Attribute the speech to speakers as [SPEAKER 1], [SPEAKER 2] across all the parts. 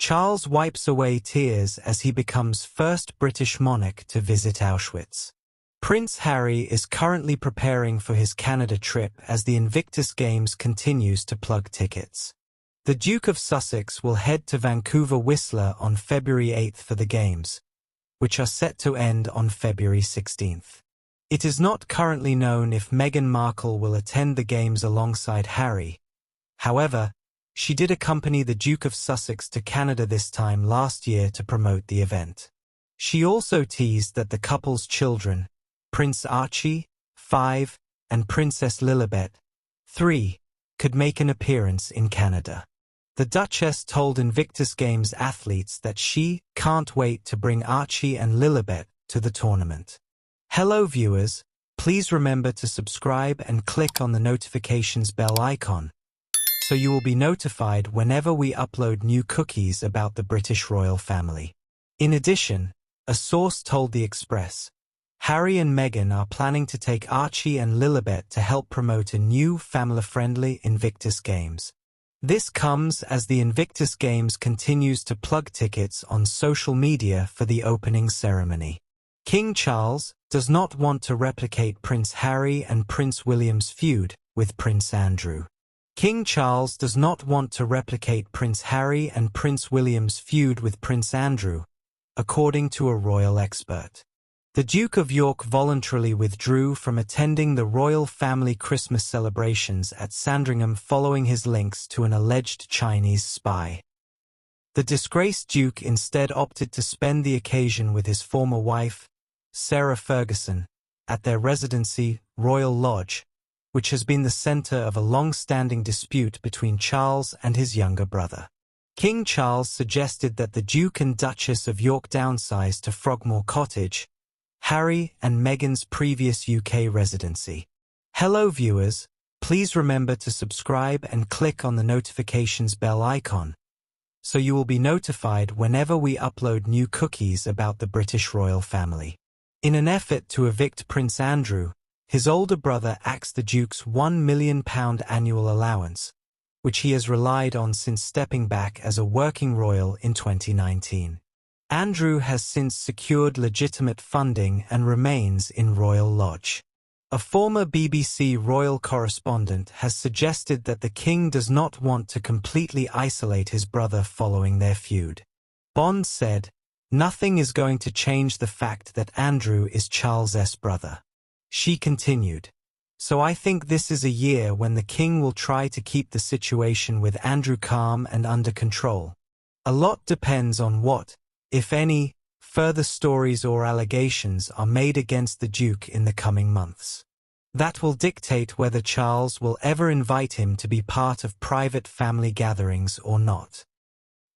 [SPEAKER 1] Charles wipes away tears as he becomes first British monarch to visit Auschwitz. Prince Harry is currently preparing for his Canada trip as the Invictus Games continues to plug tickets. The Duke of Sussex will head to Vancouver Whistler on February 8 for the Games, which are set to end on February 16. It is not currently known if Meghan Markle will attend the Games alongside Harry. However, she did accompany the Duke of Sussex to Canada this time last year to promote the event. She also teased that the couple's children, Prince Archie, 5, and Princess Lilibet, 3, could make an appearance in Canada. The Duchess told Invictus Games athletes that she can't wait to bring Archie and Lilibet to the tournament. Hello viewers, please remember to subscribe and click on the notifications bell icon, so you will be notified whenever we upload new cookies about the British royal family. In addition, a source told The Express, Harry and Meghan are planning to take Archie and Lilibet to help promote a new family-friendly Invictus Games. This comes as the Invictus Games continues to plug tickets on social media for the opening ceremony. King Charles does not want to replicate Prince Harry and Prince William's feud with Prince Andrew. King Charles does not want to replicate Prince Harry and Prince William's feud with Prince Andrew, according to a royal expert. The Duke of York voluntarily withdrew from attending the royal family Christmas celebrations at Sandringham following his links to an alleged Chinese spy. The disgraced Duke instead opted to spend the occasion with his former wife, Sarah Ferguson, at their residency, Royal Lodge, which has been the center of a long-standing dispute between Charles and his younger brother. King Charles suggested that the Duke and Duchess of York downsize to Frogmore Cottage, Harry and Meghan's previous UK residency. Hello viewers, please remember to subscribe and click on the notifications bell icon, so you will be notified whenever we upload new cookies about the British royal family. In an effort to evict Prince Andrew, his older brother axed the Duke's £1 million annual allowance, which he has relied on since stepping back as a working royal in 2019. Andrew has since secured legitimate funding and remains in Royal Lodge. A former BBC royal correspondent has suggested that the king does not want to completely isolate his brother following their feud. Bond said, "Nothing is going to change the fact that Andrew is Charles's brother." She continued, "So I think this is a year when the king will try to keep the situation with Andrew calm and under control. A lot depends on what, if any, further stories or allegations are made against the Duke in the coming months. That will dictate whether Charles will ever invite him to be part of private family gatherings or not.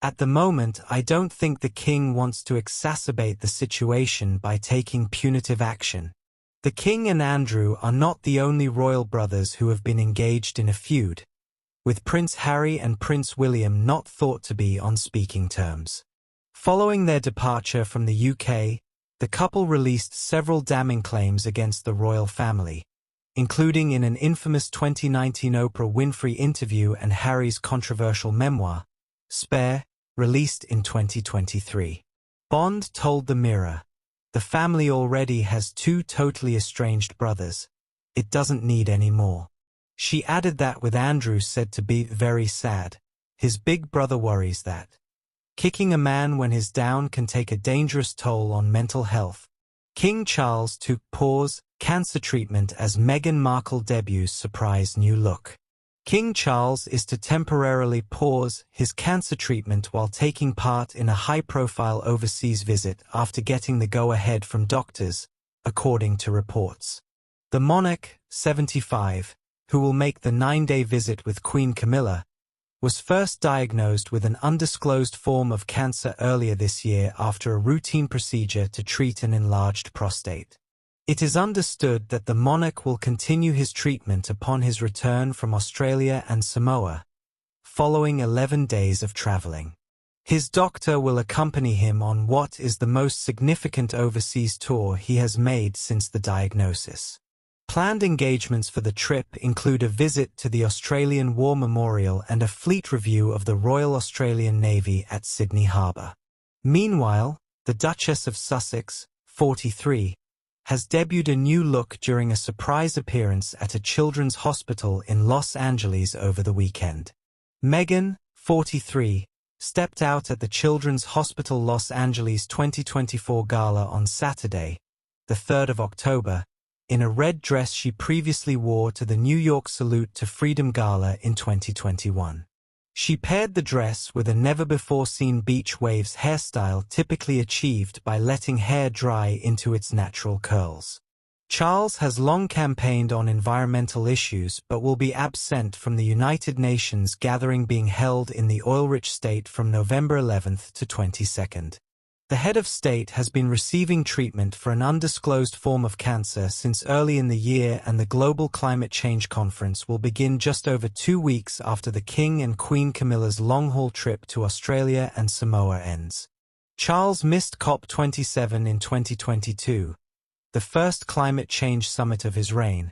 [SPEAKER 1] At the moment, I don't think the king wants to exacerbate the situation by taking punitive action. The king and Andrew are not the only royal brothers who have been engaged in a feud, with Prince Harry and Prince William not thought to be on speaking terms." Following their departure from the UK, the couple released several damning claims against the royal family, including in an infamous 2019 Oprah Winfrey interview and Harry's controversial memoir, Spare, released in 2023. Bond told The Mirror, "The family already has 2 totally estranged brothers. It doesn't need any more." She added that with Andrew said to be very sad, his big brother worries that kicking a man when he's down can take a dangerous toll on mental health. King Charles took cancer treatment as Meghan Markle debuts surprise new look. King Charles is to temporarily pause his cancer treatment while taking part in a high-profile overseas visit after getting the go-ahead from doctors, according to reports. The monarch, 75, who will make the 9-day visit with Queen Camilla, was first diagnosed with an undisclosed form of cancer earlier this year after a routine procedure to treat an enlarged prostate. It is understood that the monarch will continue his treatment upon his return from Australia and Samoa, following 11 days of traveling. His doctor will accompany him on what is the most significant overseas tour he has made since the diagnosis. Planned engagements for the trip include a visit to the Australian War Memorial and a fleet review of the Royal Australian Navy at Sydney Harbour. Meanwhile, the Duchess of Sussex, 43, has debuted a new look during a surprise appearance at a children's hospital in Los Angeles over the weekend. Meghan, 43, stepped out at the Children's Hospital Los Angeles 2024 gala on Saturday, the 3rd of October, in a red dress she previously wore to the New York Salute to Freedom Gala in 2021. She paired the dress with a never-before-seen beach waves hairstyle typically achieved by letting hair dry into its natural curls. Charles has long campaigned on environmental issues but will be absent from the United Nations gathering being held in the oil-rich state from November 11th to 22nd. The head of state has been receiving treatment for an undisclosed form of cancer since early in the year, and the Global Climate Change Conference will begin just over 2 weeks after the King and Queen Camilla's long-haul trip to Australia and Samoa ends. Charles missed COP27 in 2022, the first climate change summit of his reign,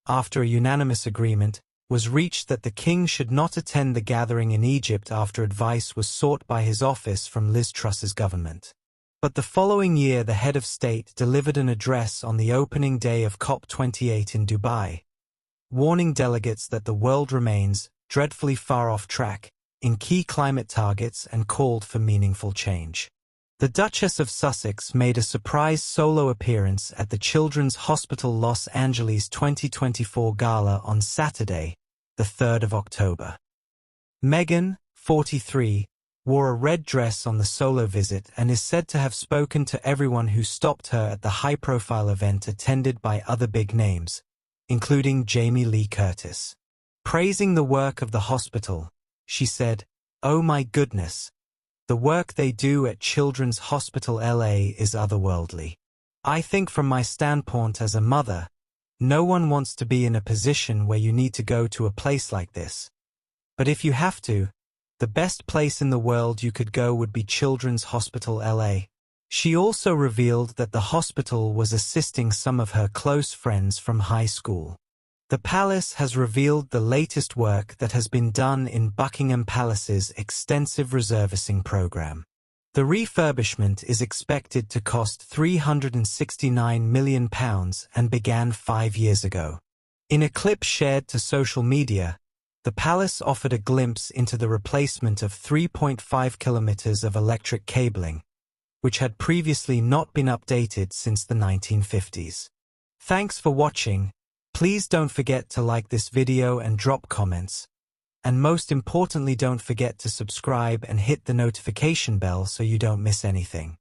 [SPEAKER 1] after a unanimous agreement was reached that the king should not attend the gathering in Egypt after advice was sought by his office from Liz Truss's government. But the following year the head of state delivered an address on the opening day of COP28 in Dubai, warning delegates that the world remains dreadfully far off track in key climate targets and called for meaningful change. The Duchess of Sussex made a surprise solo appearance at the Children's Hospital Los Angeles 2024 gala on Saturday, the 3rd of October. Meghan, 43, wore a red dress on the solo visit and is said to have spoken to everyone who stopped her at the high-profile event attended by other big names, including Jamie Lee Curtis. Praising the work of the hospital, she said, "Oh my goodness. The work they do at Children's Hospital LA is otherworldly. I think from my standpoint as a mother, no one wants to be in a position where you need to go to a place like this. But if you have to, the best place in the world you could go would be Children's Hospital LA." She also revealed that the hospital was assisting some of her close friends from high school. The palace has revealed the latest work that has been done in Buckingham Palace's extensive resurfacing program. The refurbishment is expected to cost £369 million and began 5 years ago. In a clip shared to social media, the palace offered a glimpse into the replacement of 3.5 kilometers of electric cabling, which had previously not been updated since the 1950s. Thanks for watching. Please don't forget to like this video and drop comments. And most importantly, don't forget to subscribe and hit the notification bell so you don't miss anything.